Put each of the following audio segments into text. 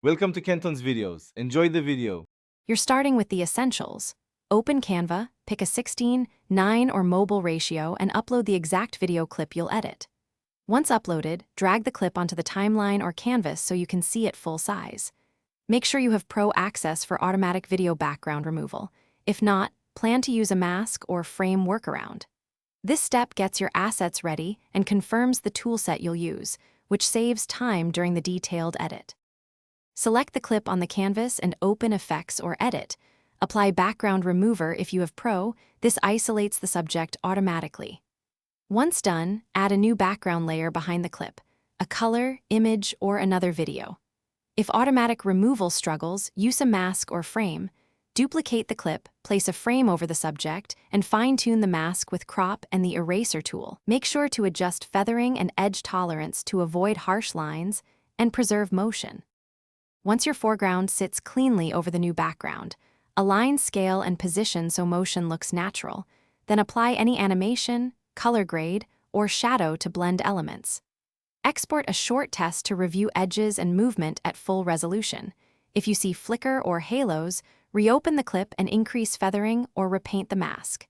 Welcome to Kenton's videos. Enjoy the video. You're starting with the essentials. Open Canva, pick a 16:9 or mobile ratio, and upload the exact video clip you'll edit. Once uploaded, drag the clip onto the timeline or canvas so you can see it full size. Make sure you have Pro access for automatic video background removal. If not, plan to use a mask or frame workaround. This step gets your assets ready and confirms the toolset you'll use, which saves time during the detailed edit. Select the clip on the canvas and open Effects or Edit. Apply Background Remover if you have Pro. This isolates the subject automatically. Once done, add a new background layer behind the clip, a color, image, or another video. If automatic removal struggles, use a mask or frame. Duplicate the clip, place a frame over the subject, and fine-tune the mask with Crop and the Eraser tool. Make sure to adjust feathering and edge tolerance to avoid harsh lines and preserve motion. Once your foreground sits cleanly over the new background, align scale and position so motion looks natural, then apply any animation, color grade, or shadow to blend elements. Export a short test to review edges and movement at full resolution. If you see flicker or halos, reopen the clip and increase feathering or repaint the mask.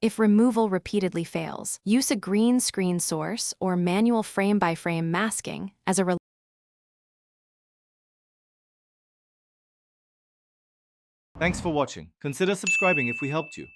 If removal repeatedly fails, use a green screen source or manual frame-by-frame masking as a Thanks for watching. Consider subscribing if we helped you.